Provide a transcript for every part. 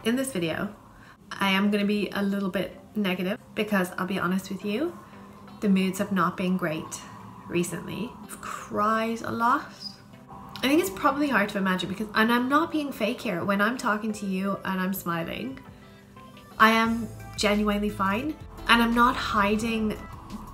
In this video, I am going to be a little bit negative because I'll be honest with you, the moods have not been great recently. I've cried a lot. I think it's probably hard to imagine because, and I'm not being fake here, when I'm talking to you and I'm smiling, I am genuinely fine, and I'm not hiding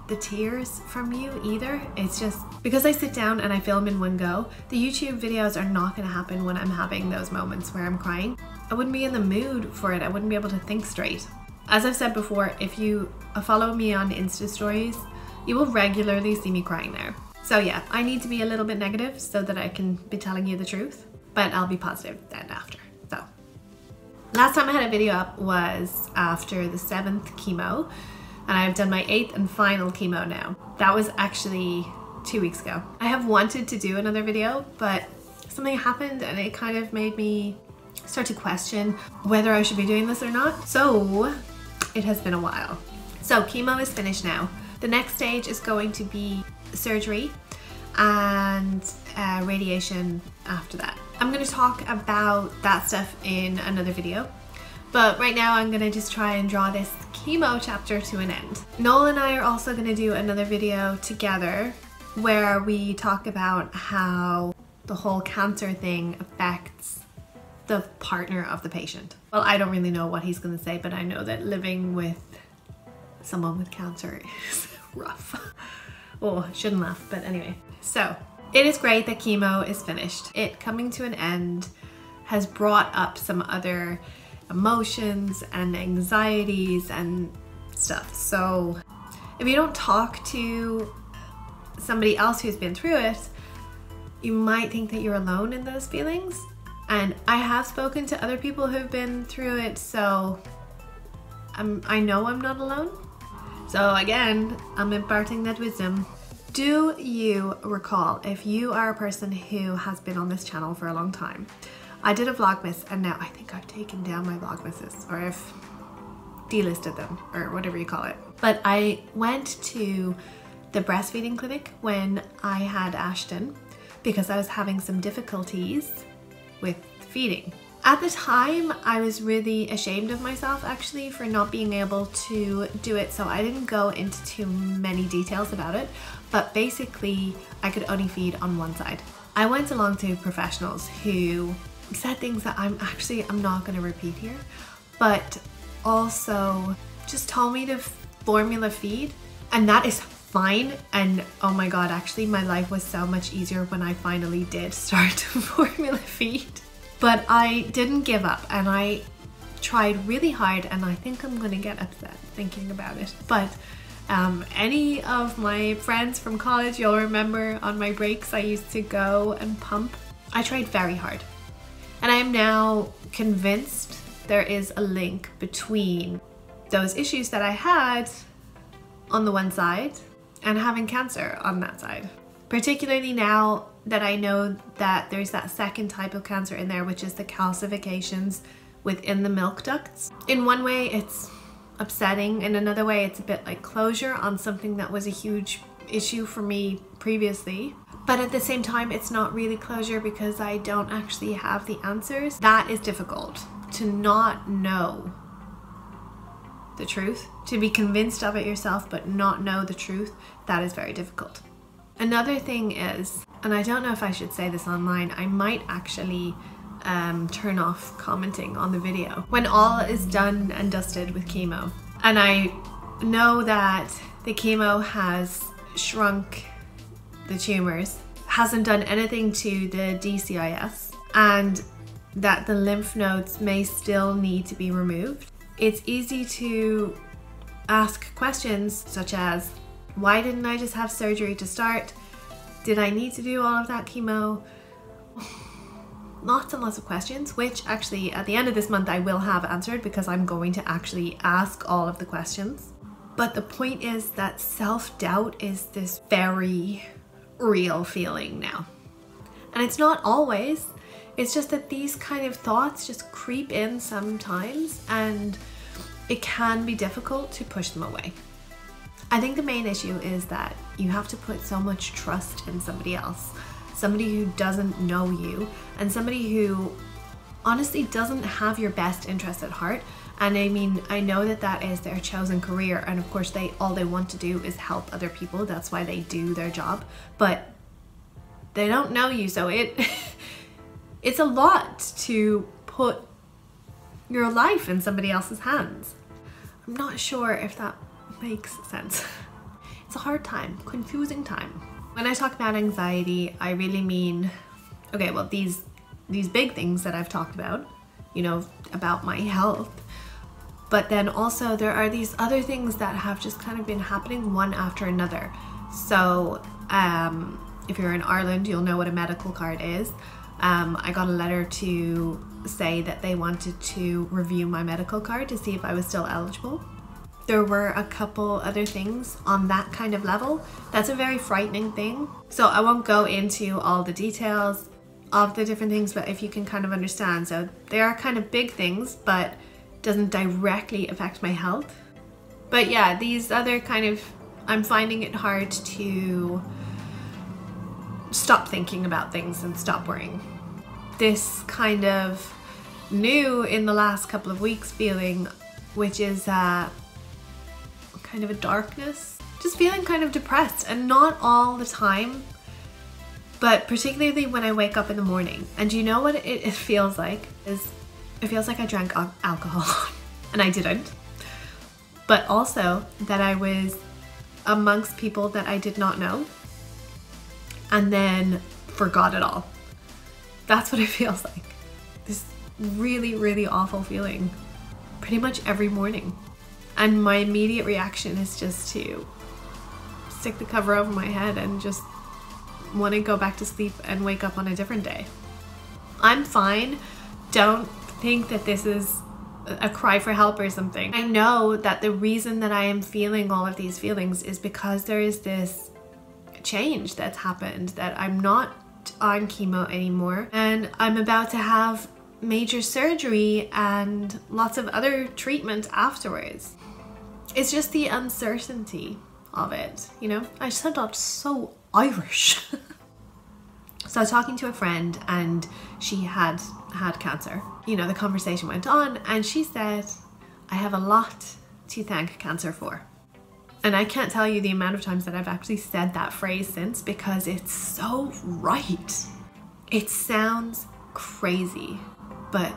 the tears from you either. It's just because I sit down and I film in one go, the YouTube videos are not going to happen when I'm having those moments where I'm crying. I wouldn't be in the mood for it. I wouldn't be able to think straight. As I've said before, if you follow me on Insta stories, you will regularly see me crying there. So yeah, I need to be a little bit negative so that I can be telling you the truth, but I'll be positive then after. So last time I had a video up was after the 7th chemo, and I've done my 8th and final chemo now. That was actually 2 weeks ago. I have wanted to do another video, but something happened and it kind of made me start to question whether I should be doing this or not. So it has been a while. So chemo is finished now. The next stage is going to be surgery and radiation after that. I'm going to talk about that stuff in another video. But right now I'm gonna just try and draw this chemo chapter to an end. Noel and I are also gonna do another video together where we talk about how the whole cancer thing affects the partner of the patient. Well, I don't really know what he's gonna say, but I know that living with someone with cancer is rough. Oh, I shouldn't laugh, but anyway. So, it is great that chemo is finished. It coming to an end has brought up some other emotions and anxieties and stuff. So if you don't talk to somebody else who's been through it, you might think that you're alone in those feelings. And I have spoken to other people who've been through it, so I know I'm not alone. So again, I'm imparting that wisdom. Do you recall, if you are a person who has been on this channel for a long time, I did a Vlogmas and now I think I've taken down my Vlogmases, or I've delisted them, or whatever you call it. But I went to the breastfeeding clinic when I had Ashton because I was having some difficulties with feeding. At the time, I was really ashamed of myself actually for not being able to do it, so I didn't go into too many details about it, but basically I could only feed on one side. I went along to professionals who said things that I'm not going to repeat here, but also just told me to formula feed, and that is fine. And oh my god, actually my life was so much easier when I finally did start to formula feed. But I didn't give up and I tried really hard, and I think I'm gonna get upset thinking about it. But any of my friends from college, you'll remember on my breaks I used to go and pump. I tried very hard. And I am now convinced there is a link between those issues that I had on the one side and having cancer on that side. Particularly now that I know that there's that second type of cancer in there, which is the calcifications within the milk ducts. In one way it's upsetting, in another way it's a bit like closure on something that was a huge issue for me previously. But at the same time, it's not really closure because I don't actually have the answers. That is difficult, to not know the truth, to be convinced of it yourself but not know the truth. That is very difficult. Another thing is, and I don't know if I should say this online, I might actually turn off commenting on the video when all is done and dusted with chemo. And I know that the chemo has shrunk the tumors, hasn't done anything to the DCIS, and that the lymph nodes may still need to be removed. It's easy to ask questions such as, why didn't I just have surgery to start? Did I need to do all of that chemo? Lots and lots of questions, which actually at the end of this month I will have answered because I'm going to actually ask all of the questions. But the point is that self-doubt is this very real feeling now. And it's not always, it's just that these kind of thoughts just creep in sometimes and it can be difficult to push them away. I think the main issue is that you have to put so much trust in somebody else, somebody who doesn't know you, and somebody who honestly doesn't have your best interest at heart. And I mean, I know that that is their chosen career, and of course all they want to do is help other people. That's why they do their job, but they don't know you, so it's a lot to put your life in somebody else's hands. I'm not sure if that makes sense. It's a hard time, confusing time. When I talk about anxiety, I really mean, okay, well, these big things that I've talked about, you know, about my health, but then also there are these other things that have just kind of been happening one after another. So if you're in Ireland, you'll know what a medical card is. I got a letter to say that they wanted to review my medical card to see if I was still eligible. There were a couple other things on that kind of level. That's a very frightening thing. So I won't go into all the details of the different things, but if you can kind of understand. So they are kind of big things, but doesn't directly affect my health. But yeah, these other kind of, I'm finding it hard to stop thinking about things and stop worrying. This kind of new in the last couple of weeks feeling, which is kind of a darkness, just feeling kind of depressed, and not all the time, but particularly when I wake up in the morning. And you know what it feels like? It feels like I drank alcohol and I didn't, but also that I was amongst people that I did not know and then forgot it all. That's what it feels like. This really, really awful feeling pretty much every morning. And my immediate reaction is just to stick the cover over my head and just want to go back to sleep and wake up on a different day. I'm fine. Don't think that this is a cry for help or something. I know that the reason that I am feeling all of these feelings is because there is this change that's happened, that I'm not on chemo anymore and I'm about to have major surgery and lots of other treatment afterwards. It's just the uncertainty of it, you know? I just sound so Irish. So I was talking to a friend and she had cancer. You know, the conversation went on and she said, I have a lot to thank cancer for. And I can't tell you the amount of times that I've actually said that phrase since, because it's so right. It sounds crazy, but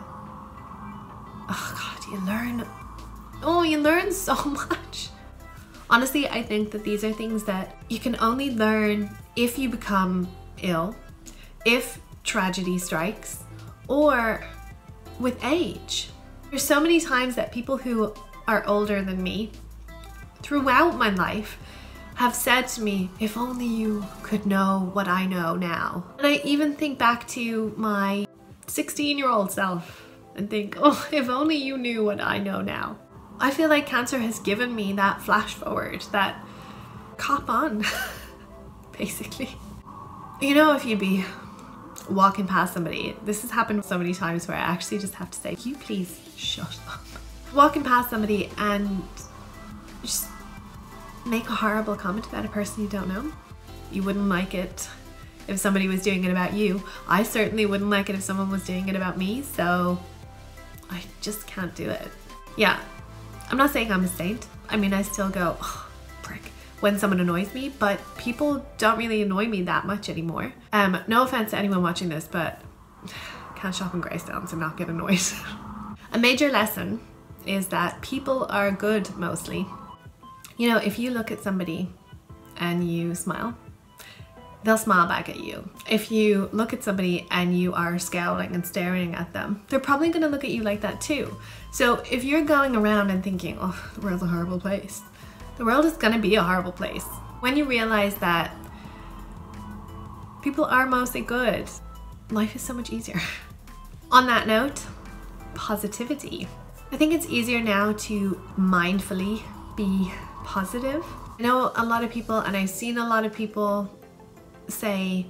oh God, you learn so much. Honestly, I think that these are things that you can only learn if you become ill, if tragedy strikes, or with age. There's so many times that people who are older than me throughout my life have said to me, if only you could know what I know now. And I even think back to my 16-year-old self and think, oh, if only you knew what I know now. I feel like cancer has given me that flash forward, that cop on, basically. You know, if you'd be walking past somebody, this has happened so many times where I actually just have to say, can you please shut up? Walking past somebody and just make a horrible comment about a person you don't know. You wouldn't like it if somebody was doing it about you. I certainly wouldn't like it if someone was doing it about me, so I just can't do it. Yeah, I'm not saying I'm a saint. I mean, I still go, oh, prick, when someone annoys me, but people don't really annoy me that much anymore. No offense to anyone watching this, but can't shop in Greystones and not get annoyed. A major lesson is that people are good mostly. You know, if you look at somebody and you smile, they'll smile back at you. If you look at somebody and you are scowling and staring at them, they're probably gonna look at you like that too. So if you're going around and thinking, oh, the world's a horrible place, the world is gonna be a horrible place. When you realize that people are mostly good, life is so much easier. On that note, positivity. I think it's easier now to mindfully be positive. I know a lot of people, and I've seen a lot of people say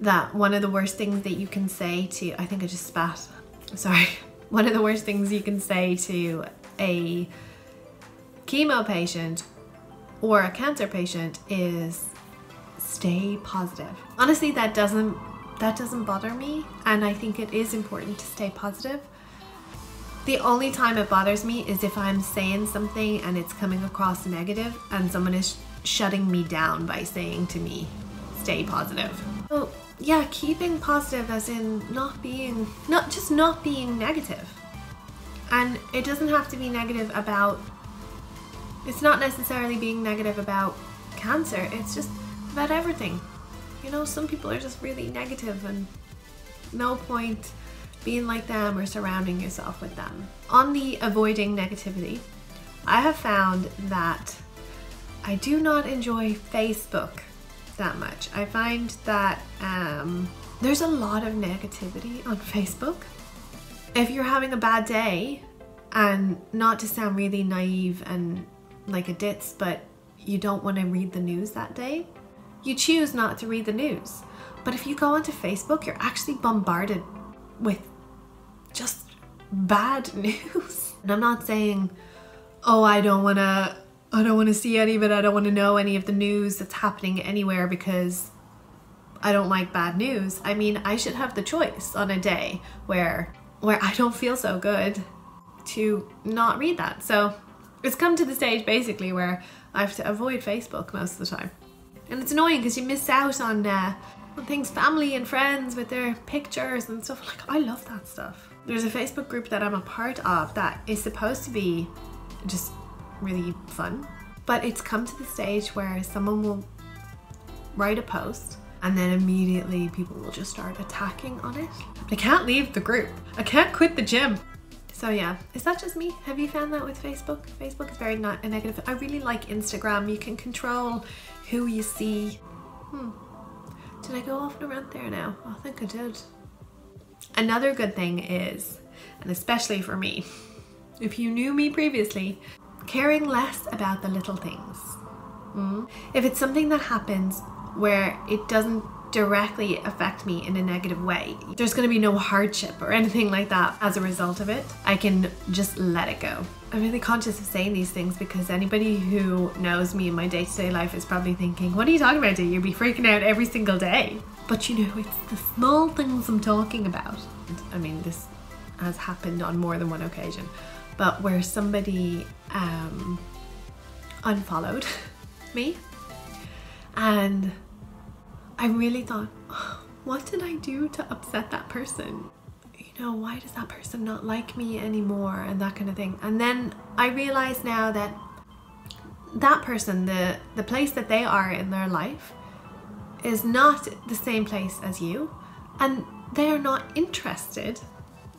that one of the worst things that you can say to, I think I just spat, sorry. One of the worst things you can say to a chemo patient or a cancer patient is stay positive. Honestly, that doesn't that doesn't bother me, and I think it is important to stay positive. The only time it bothers me is if I'm saying something and it's coming across negative and someone is shutting me down by saying to me, stay positive. So yeah, keeping positive as in not being negative. And it doesn't have to be negative about, it's not necessarily being negative about cancer, it's just about everything. You know, some people are just really negative and no point being like them or surrounding yourself with them. On the avoiding negativity, I have found that I do not enjoy Facebook that much. I find that there's a lot of negativity on Facebook. If you're having a bad day, and not to sound really naive and like a ditz, but you don't want to read the news that day, you choose not to read the news. But if you go onto Facebook, you're actually bombarded with just bad news. And I'm not saying, oh, I don't want to see any of it, I don't want to know any of the news that's happening anywhere because I don't like bad news. I mean, I should have the choice on a day where I don't feel so good to not read that. So it's come to the stage basically where I have to avoid Facebook most of the time. And it's annoying because you miss out on things, family and friends with their pictures and stuff. Like, I love that stuff. There's a Facebook group that I'm a part of that is supposed to be just really fun, but it's come to the stage where someone will write a post and then immediately people will just start attacking on it. I can't leave the group. I can't quit the gym. So yeah, is that just me? Have you found that with Facebook? Facebook is very negative. I really like Instagram. You can control who you see. Did I go off and around there now? I think I did. Another good thing is, and especially for me, if you knew me previously, caring less about the little things. If it's something that happens where it doesn't directly affect me in a negative way, there's going to be no hardship or anything like that as a result of it, I can just let it go. I'm really conscious of saying these things because anybody who knows me in my day-to-day life is probably thinking, what are you talking about, dude? You'd be freaking out every single day. But you know, it's the small things I'm talking about. I mean, this has happened on more than one occasion, but where somebody unfollowed me, and I really thought, oh, what did I do to upset that person? You know, why does that person not like me anymore, and that kind of thing. And then I realize now that that person, the place that they are in their life is not the same place as you, and they're not interested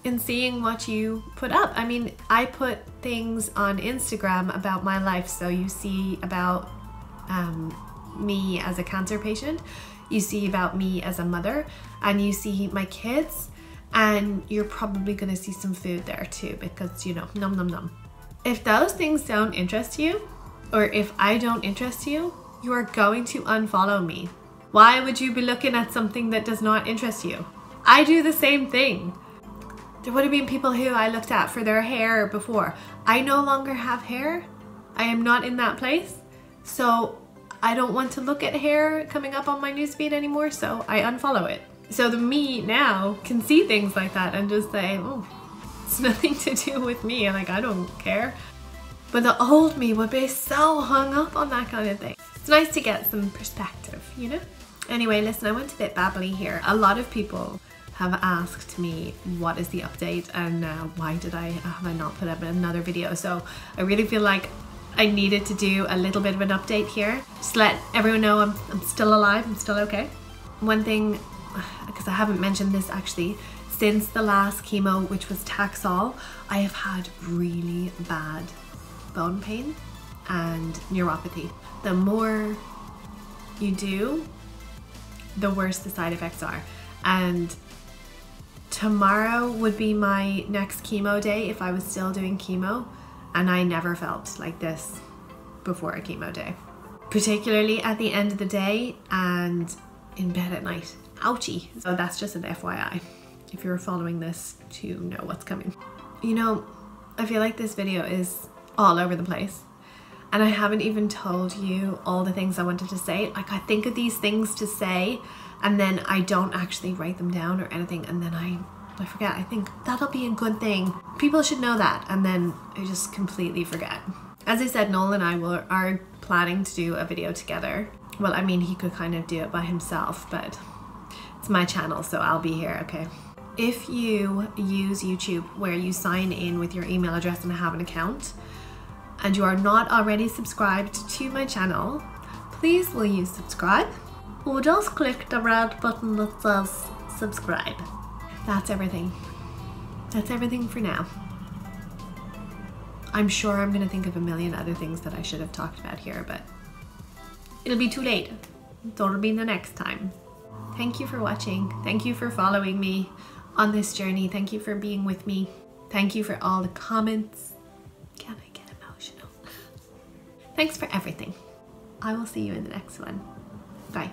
in seeing what you put up. I mean, I put things on Instagram about my life, so you see about me as a cancer patient, you see about me as a mother, and you see my kids, and you're probably gonna see some food there too, because, you know, num num num. If those things don't interest you, or if I don't interest you, you are going to unfollow me. Why would you be looking at something that does not interest you? I do the same thing. There would have been people who I looked at for their hair before. I no longer have hair. I am not in that place. So I don't want to look at hair coming up on my newsfeed anymore, so I unfollow it. So the me now can see things like that and just say, oh, it's nothing to do with me, like I don't care. But the old me would be so hung up on that kind of thing. It's nice to get some perspective, you know? Anyway, listen, I went a bit babbly here. A lot of people have asked me what is the update and why have I not put up another video. So I really feel like I needed to do a little bit of an update here. Just let everyone know I'm still alive, I'm still okay. One thing, because I haven't mentioned this actually, since the last chemo, which was Taxol, I have had really bad bone pain and neuropathy. The more you do, the worse the side effects are. And tomorrow would be my next chemo day if I was still doing chemo, and I never felt like this before a chemo day. Particularly at the end of the day and in bed at night. Ouchie. So that's just an FYI, if you're following this, to know what's coming. You know, I feel like this video is all over the place, and I haven't even told you all the things I wanted to say. Like, I think of these things to say, and then I don't actually write them down or anything, and then I forget. I think that'll be a good thing. People should know that, and then I just completely forget. As I said, Noel and I are planning to do a video together. Well, I mean, he could kind of do it by himself, but it's my channel, so I'll be here, okay? If you use YouTube where you sign in with your email address and have an account, and you are not already subscribed to my channel, please will you subscribe? Or just click the red button that says subscribe. That's everything. That's everything for now. I'm sure I'm gonna think of a million other things that I should have talked about here, but it'll be too late. So it'll be the next time. Thank you for watching. Thank you for following me on this journey. Thank you for being with me. Thank you for all the comments. Can I get emotional? Thanks for everything. I will see you in the next one. Bye.